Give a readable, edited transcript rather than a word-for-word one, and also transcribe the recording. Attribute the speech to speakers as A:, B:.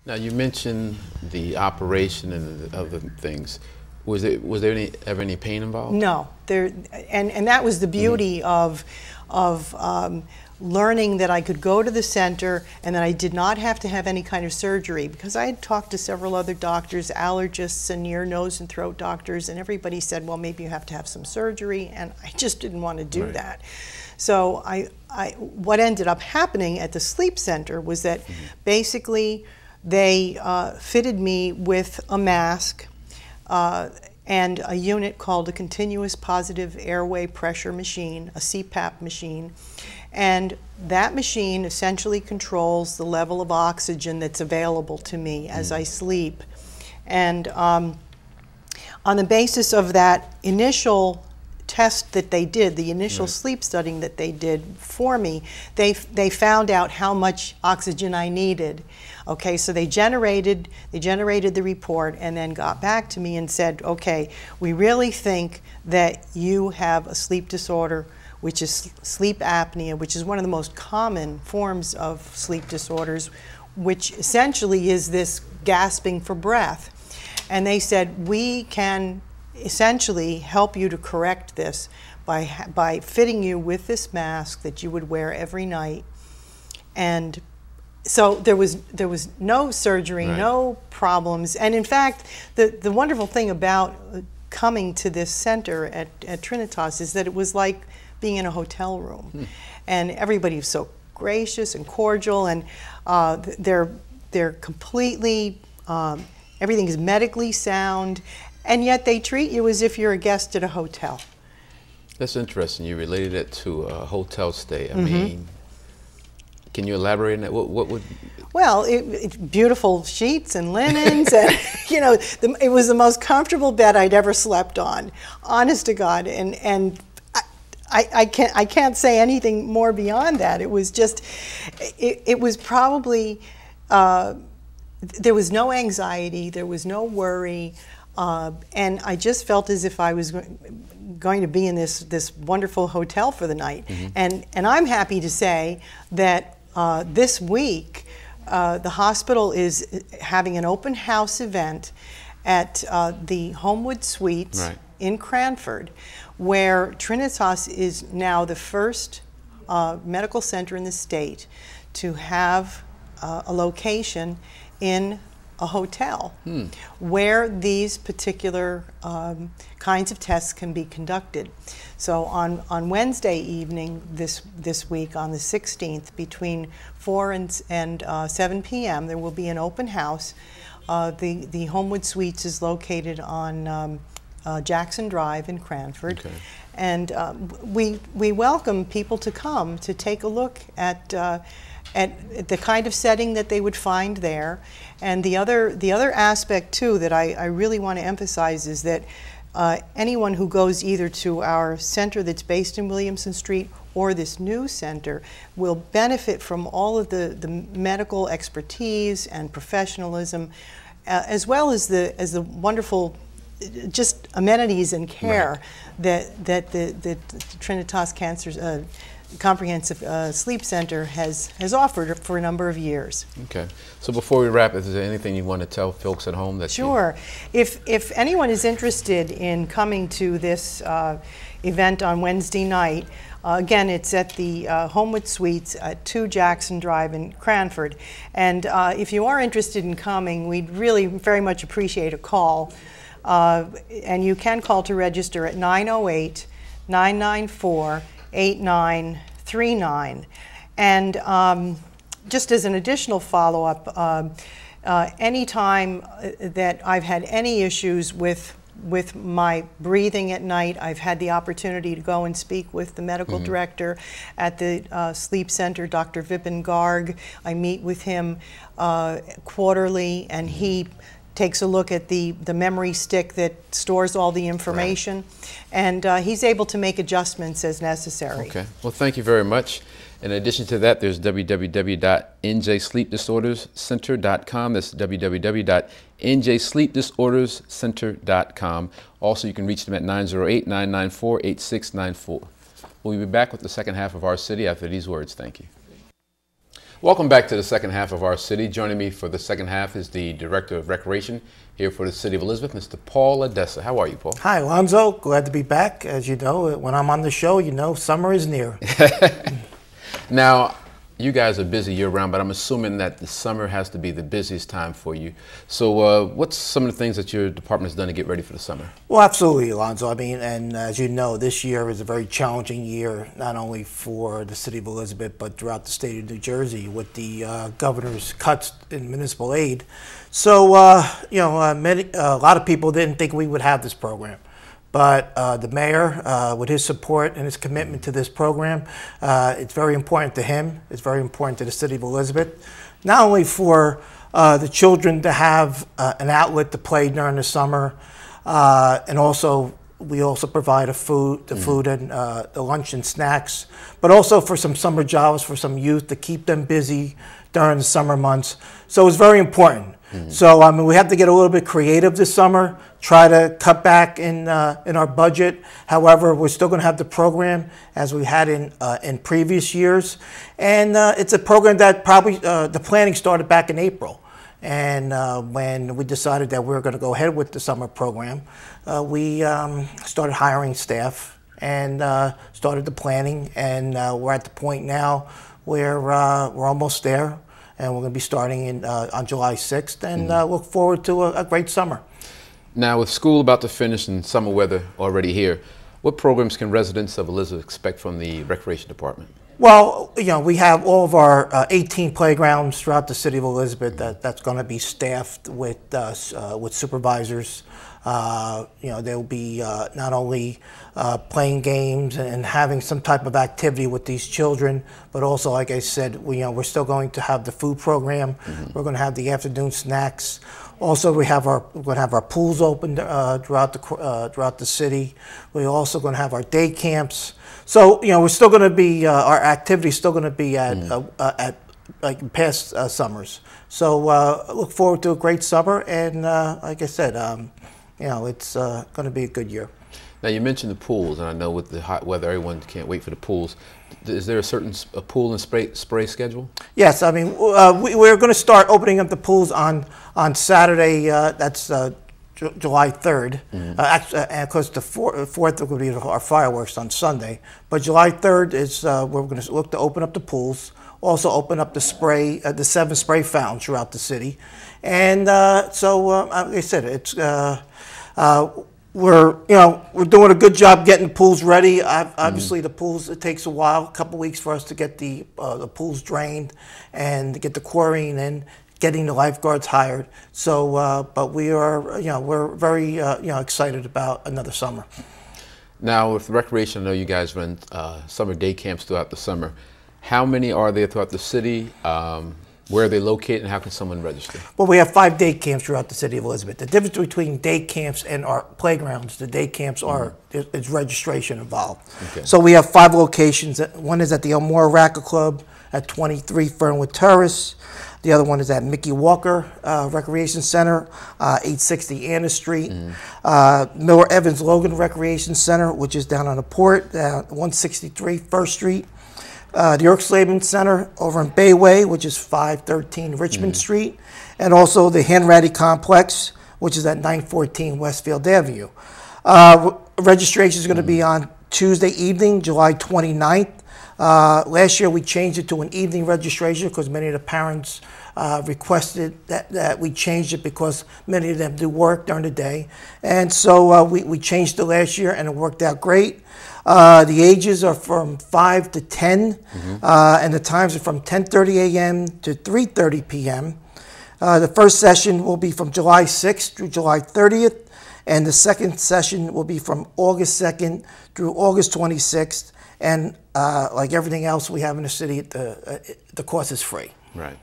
A: Now you mentioned the operation and the other things. Was there ever any pain involved?
B: No, and that was the beauty of learning that I could go to the center and that I did not have to have any kind of surgery, because I had talked to several other doctors, allergists and ear, nose and throat doctors, and everybody said, well, maybe you have to have some surgery, and I just didn't want to do that. So what ended up happening at the sleep center was that basically they fitted me with a mask and a unit called a continuous positive airway pressure machine, a CPAP machine. And that machine essentially controls the level of oxygen that's available to me as I sleep. And on the basis of that initial test that they did, the initial sleep studying that they did for me, they found out how much oxygen I needed. Okay, so they generated the report and then got back to me and said, okay, we really think that you have a sleep disorder, which is sleep apnea, which is one of the most common forms of sleep disorders, which essentially is this gasping for breath. And they said, we can essentially help you to correct this by fitting you with this mask that you would wear every night. And so there was no surgery, no problems. And in fact, the wonderful thing about coming to this center at Trinitas is that it was like being in a hotel room. And everybody was so gracious and cordial, and they're completely, everything is medically sound, and yet they treat you as if you're a guest at a hotel.
A: That's interesting. You related it to a hotel stay. I mean, can you elaborate on that? What would?
B: Well, beautiful sheets and linens, and you know, it was the most comfortable bed I'd ever slept on, honest to God. And I can't say anything more beyond that. It was just, it was probably, there was no anxiety, there was no worry, and I just felt as if I was going to be in this wonderful hotel for the night. And I'm happy to say that this week, the hospital is having an open house event at the Homewood Suites in Cranford, where Trinitas is now the first medical center in the state to have a location in a hotel where these particular kinds of tests can be conducted. So on Wednesday evening this week, on the 16th, between 4 and 7 p.m., there will be an open house. The Homewood Suites is located on Jackson Drive in Cranford. And we welcome people to come to take a look at the kind of setting that they would find there. And the other aspect too that I really want to emphasize is that anyone who goes either to our center that's based in Williamson Street or this new center will benefit from all of the medical expertise and professionalism, as well as the wonderful just amenities and care that the Trinitas Cancer Comprehensive Sleep Center has offered for a number of years. Okay.
A: So before we wrap, is there anything you want to tell folks at home? That
B: Sure. If anyone is interested in coming to this event on Wednesday night, again, it's at the Homewood Suites at 2 Jackson Drive in Cranford. And if you are interested in coming, we'd really very much appreciate a call. And you can call to register at 908-994-8939. And just as an additional follow-up, anytime that I've had any issues with my breathing at night, I've had the opportunity to go and speak with the medical director at the sleep center, Dr. Vipin Garg. I meet with him quarterly, and he takes a look at the memory stick that stores all the information, and he's able to make adjustments as necessary.
A: Okay. Well, thank you very much. In addition to that, there's www.njsleepdisorderscenter.com. That's www.njsleepdisorderscenter.com. Also, you can reach them at 908-994-8694. We'll be back with the second half of Our City after these words. Thank you. Welcome back to the second half of Our City. Joining me for the second half is the Director of Recreation here for the City of Elizabeth, Mr. Paul Odessa. How are you, Paul?
C: Hi, Alonzo. Glad to be back. As you know, when I'm on the show, you know summer is near.
A: Now, you guys are busy year-round, but I'm assuming that the summer has to be the busiest time for you. So what's some of the things that your department has done to get ready for the summer?
C: Well, absolutely, Alonzo. I mean, and as you know, this year is a very challenging year, not only for the City of Elizabeth, but throughout the state of New Jersey with the governor's cuts in municipal aid. So, a lot of people didn't think we would have this program. But the mayor, with his support and his commitment to this program, it's very important to him. It's very important to the City of Elizabeth, not only for the children to have an outlet to play during the summer, and also we also provide the food and the lunch and snacks, but also for some summer jobs for some youth to keep them busy during the summer months. So it's very important. So I mean, we have to get a little bit creative this summer, try to cut back in our budget. However, we're still going to have the program as we had in previous years, and it's a program that probably the planning started back in April. And when we decided that we were going to go ahead with the summer program, we started hiring staff and started the planning, and we're at the point now where we're almost there. And we're going to be starting on July 6th, and look forward to a great summer.
A: Now, with school about to finish and summer weather already here, what programs can residents of Elizabeth expect from the Recreation Department?
C: Well, you know, we have all of our 18 playgrounds throughout the City of Elizabeth that's going to be staffed with supervisors. They'll be not only playing games and having some type of activity with these children, but also, like I said, we're still going to have the food program. We're going to have the afternoon snacks. Also, we're going to have our pools open throughout the city. We're also going to have our day camps. So, we're still going to be our activity is still going to be at like past summers. So, look forward to a great summer, and like I said, it's going to be a good year.
A: Now, you mentioned the pools, and I know with the hot weather, everyone can't wait for the pools. Is there a certain pool and spray schedule? Yes,
C: I mean, we're going to start opening up the pools on Saturday. That's July 3rd. Actually, of course, the 4th will be our fireworks on Sunday. But July 3rd is we're going to look to open up the pools. Also, open up the 7 spray fountains throughout the city. And like I said, it's we're doing a good job getting the pools ready. Obviously, the pools, it takes a while, a couple weeks for us to get the pools drained and to get the chlorine in, getting the lifeguards hired. So, but we are, we're very excited about another summer.
A: Now, with recreation, I know you guys run summer day camps throughout the summer. How many are there throughout the city? Where are they located, and how can someone register?
C: Well, we have 5 day camps throughout the City of Elizabeth. The difference between day camps and our playgrounds, the day camps is registration involved. Okay. So we have 5 locations. One is at the Elmore Racquet Club at 23 Fernwood Terrace. The other one is at Mickey Walker Recreation Center, 860 Anna Street. Miller Evans Logan Recreation Center, which is down on the port, 163 First Street. The Erksleben Center over in Bayway, which is 513 Richmond Street, and also the Hanratty Complex, which is at 914 Westfield Avenue. Registration is going to be on Tuesday evening, July 29th. Last year we changed it to an evening registration because many of the parents requested that we changed it because many of them do work during the day. And so we changed it last year, and it worked out great. The ages are from 5 to 10, and the times are from 10:30 a.m. to 3:30 p.m. The first session will be from July 6th through July 30th, and the second session will be from August 2nd through August 26th. And like everything else we have in the city, the course is free.
A: Right.